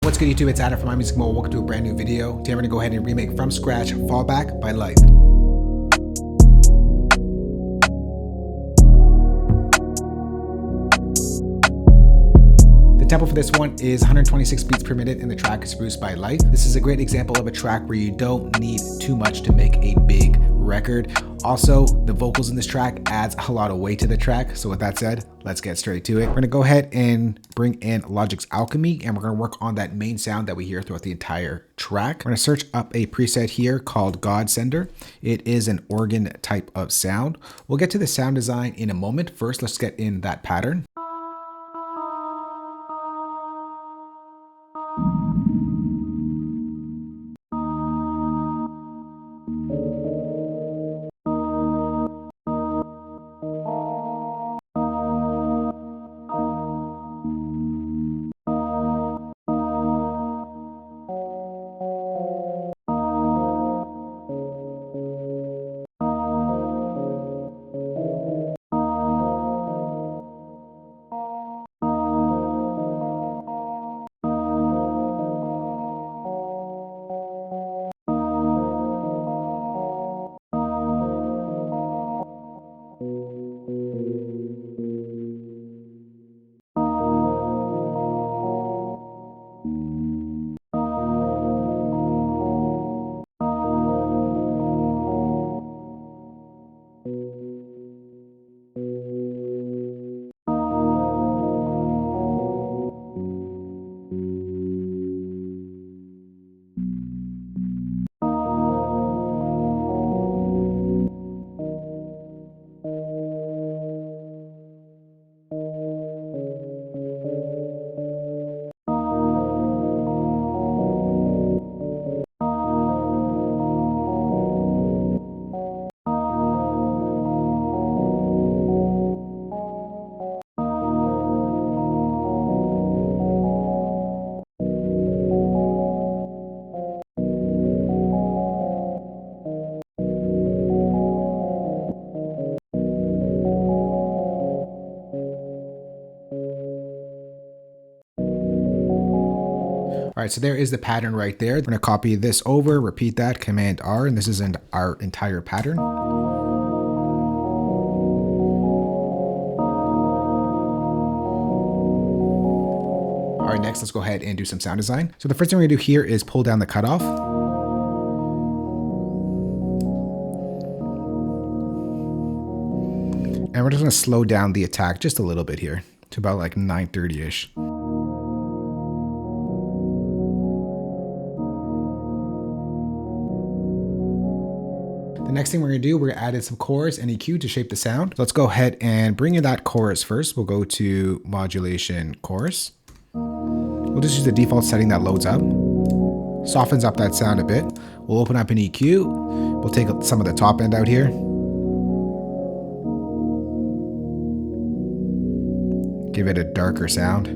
What's good YouTube, it's Adam from My Music Mode. Welcome to a brand new video. Today we're gonna go ahead and remake from scratch Fallback by Lithe. The tempo for this one is 126 beats per minute and the track is produced by Lithe. This is a great example of a track where you don't need too much to make a big record. Also, the vocals in this track adds a lot of weight to the track. So with that said, let's get straight to it. We're gonna go ahead and bring in Logic's Alchemy and we're gonna work on that main sound that we hear throughout the entire track. We're gonna search up a preset here called God Sender. It is an organ type of sound. We'll get to the sound design in a moment. First, let's get in that pattern. All right, so there is the pattern right there. We're gonna copy this over, repeat that, Command R, and this is our entire pattern. All right, next, let's go ahead and do some sound design. So the first thing we're gonna do here is pull down the cutoff. And we're just gonna slow down the attack just a little bit here to about like 930-ish. The next thing we're gonna do, we're gonna add in some chorus and EQ to shape the sound. So let's go ahead and bring in that chorus first. We'll go to modulation chorus. We'll just use the default setting that loads up. Softens up that sound a bit. We'll open up an EQ. We'll take some of the top end out here. Give it a darker sound.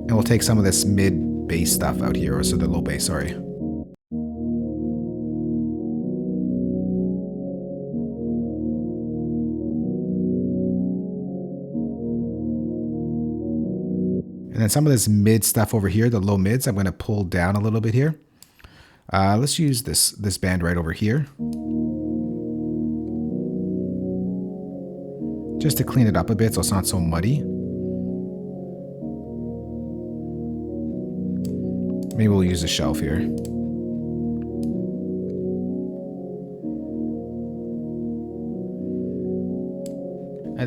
And we'll take some of this mid bass stuff out here, or so the low bass, sorry. And then some of this mid stuff over here, the low mids, I'm gonna pull down a little bit here. Let's use this band right over here. Just to clean it up a bit so it's not so muddy. Maybe we'll use a shelf here. And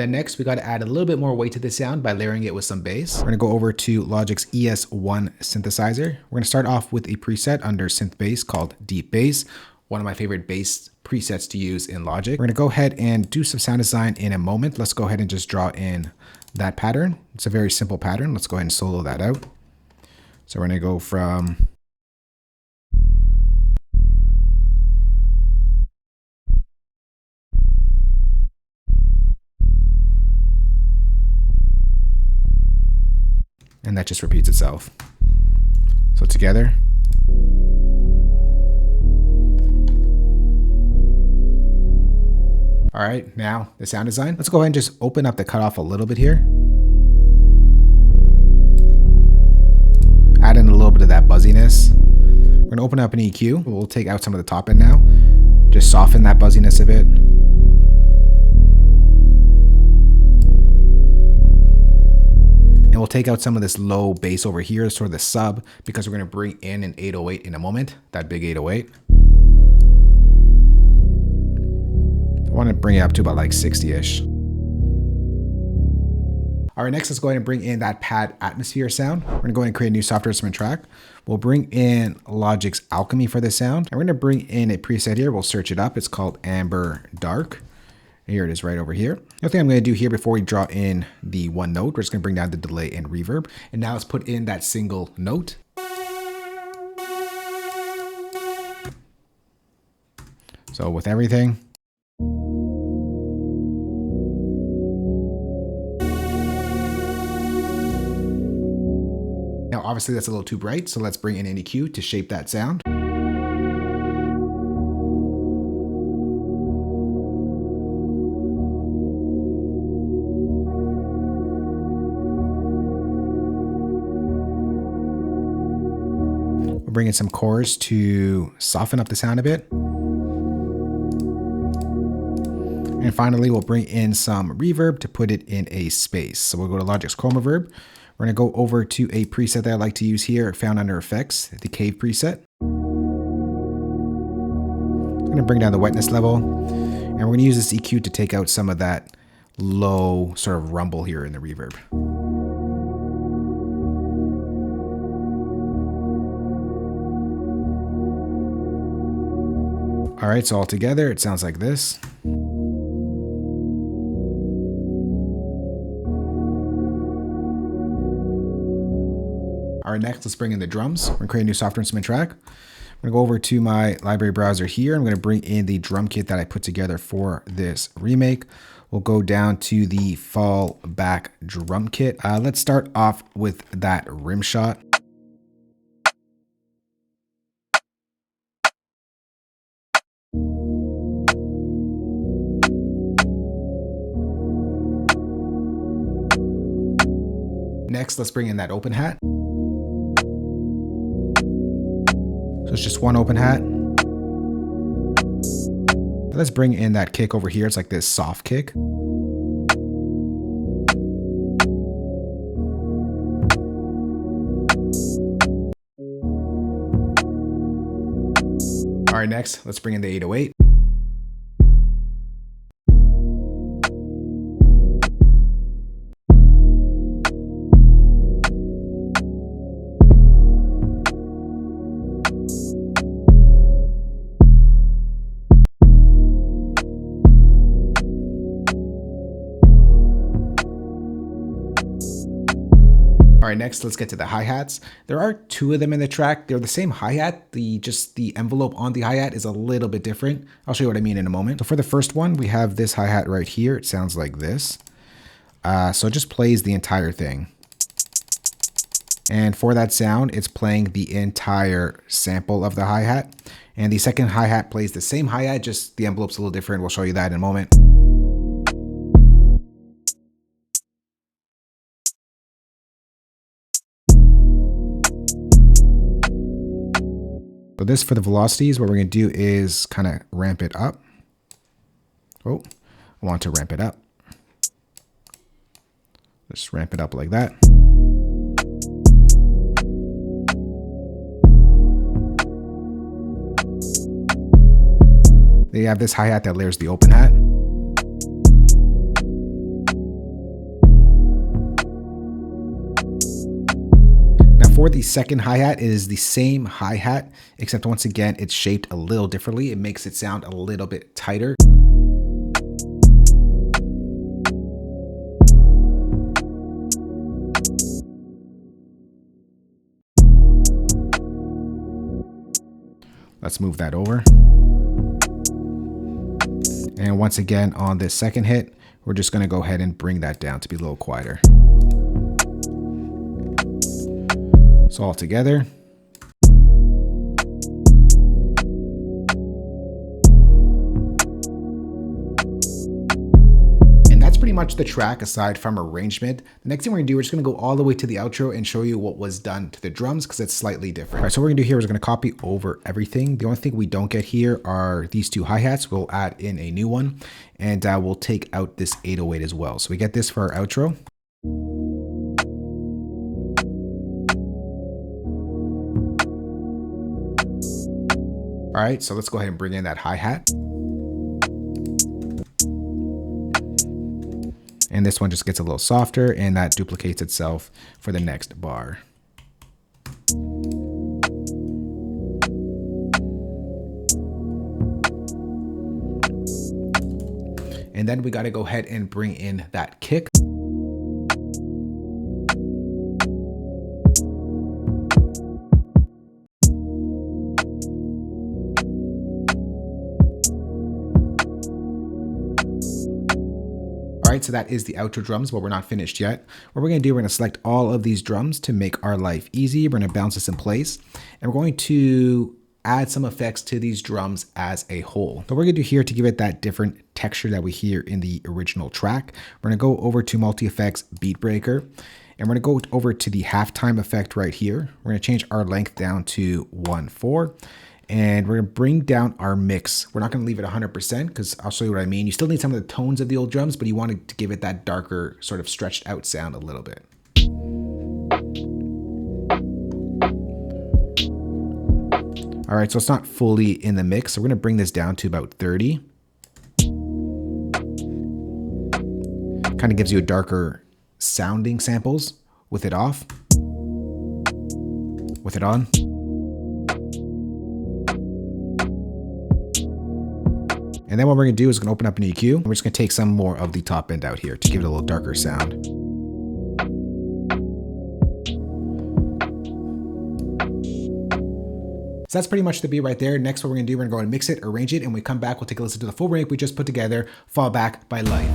then next, we got to add a little bit more weight to the sound by layering it with some bass. We're going to go over to Logic's ES1 synthesizer. We're going to start off with a preset under synth bass called Deep Bass, one of my favorite bass presets to use in Logic. We're going to go ahead and do some sound design in a moment. Let's go ahead and just draw in that pattern. It's a very simple pattern. Let's go ahead and solo that out. So we're going to go from and that just repeats itself. So together. All right, now the sound design. Let's go ahead and just open up the cutoff a little bit here. Add in a little bit of that buzziness. We're gonna open up an EQ. We'll take out some of the top end now. Just soften that buzziness a bit. And we'll take out some of this low bass over here, sort of the sub, because we're gonna bring in an 808 in a moment, that big 808. I wanna bring it up to about like 60-ish. All right, next let's go ahead and bring in that pad atmosphere sound. We're gonna go ahead and create a new software instrument track. We'll bring in Logic's Alchemy for this sound. And we're gonna bring in a preset here. We'll search it up. It's called Amber Dark. Here it is right over here. The other thing I'm gonna do here before we draw in the one note, we're just gonna bring down the delay and reverb. And now let's put in that single note. So with everything. Now, obviously that's a little too bright, so let's bring in an EQ to shape that sound. We'll bring in some chorus to soften up the sound a bit. And finally, we'll bring in some reverb to put it in a space. So we'll go to Logic's Chroma Reverb. We're gonna go over to a preset that I like to use here, found under effects, the Cave preset. I'm gonna bring down the wetness level, and we're gonna use this EQ to take out some of that low sort of rumble here in the reverb. All right, so all together, it sounds like this. All right, next, let's bring in the drums. We're gonna create a new software instrument track. I'm gonna go over to my library browser here. I'm gonna bring in the drum kit that I put together for this remake. We'll go down to the fallback drum kit. Let's start off with that Rimshot. Next, let's bring in that open hat. So it's just one open hat. Let's bring in that kick over here. It's like this soft kick. All right, next, let's bring in the 808. All right, next, let's get to the hi-hats. There are two of them in the track. They're the same hi-hat. Just the envelope on the hi-hat is a little bit different. I'll show you what I mean in a moment. So for the first one, we have this hi-hat right here. It sounds like this. So it just plays the entire thing. And for that sound, it's playing the entire sample of the hi-hat. And the second hi-hat plays the same hi-hat, just the envelope's a little different. We'll show you that in a moment. So this for the velocities, what we're going to do is kind of ramp it up. Oh, I want to ramp it up. Just ramp it up like that. They have this hi-hat that layers the open hat. For the second hi-hat, it is the same hi-hat, except once again, it's shaped a little differently. It makes it sound a little bit tighter. Let's move that over. And once again, on this second hit, we're just going to go ahead and bring that down to be a little quieter. So all together. pretty much the track aside from arrangement. The next thing we're gonna do, we're just gonna go all the way to the outro and show you what was done to the drums because it's slightly different. All right, so what we're gonna do here is we're gonna copy over everything. The only thing we don't get here are these two hi-hats. We'll add in a new one, and we'll take out this 808 as well. So we get this for our outro. All right, so let's go ahead and bring in that hi-hat. And this one just gets a little softer, and that duplicates itself for the next bar. And then we got to go ahead and bring in that kick. All right, so that is the outro drums, but we're not finished yet. What we're gonna do, we're gonna select all of these drums to make our life easy. We're gonna bounce this in place, and we're going to add some effects to these drums as a whole. So what we're gonna do here to give it that different texture that we hear in the original track, we're gonna go over to multi-effects beat breaker, and we're gonna go over to the halftime effect right here. We're gonna change our length down to 1/4. And we're gonna bring down our mix. We're not gonna leave it 100% because I'll show you what I mean. You still need some of the tones of the old drums, but you want to give it that darker, sort of stretched out sound a little bit. All right, so it's not fully in the mix. So we're gonna bring this down to about 30. Kind of gives you a darker sounding samples with it off, with it on. And then what we're gonna do is gonna open up an EQ. And we're just gonna take some more of the top end out here to give it a little darker sound. So that's pretty much the beat right there. Next, what we're gonna do, we're gonna go and mix it, arrange it, and when we come back, we'll take a listen to the full remake we just put together, Fall Back by Lithe.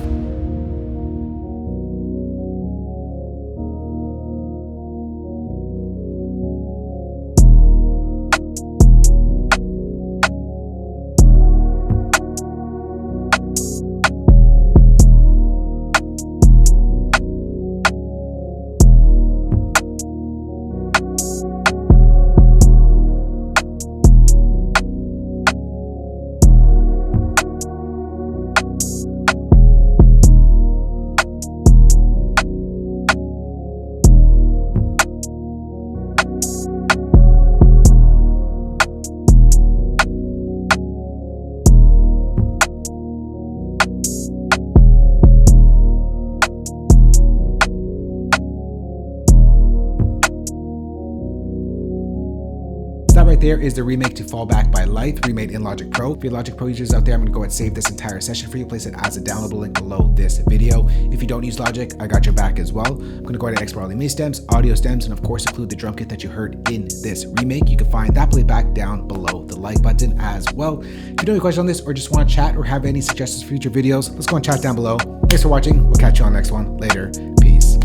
That right there is the remake to Fall Back by Lithe, remade in Logic Pro. For you Logic Pro users out there, I'm gonna go and save this entire session for you, place it as a downloadable link below this video. If you don't use Logic, I got your back as well. I'm gonna go ahead and export all the MIDI stems, audio stems, and of course include the drum kit that you heard in this remake. You can find that playback down below the like button as well. If you have any questions on this or just wanna chat or have any suggestions for future videos, let's go and chat down below. Thanks for watching. We'll catch you on the next one. Later. Peace.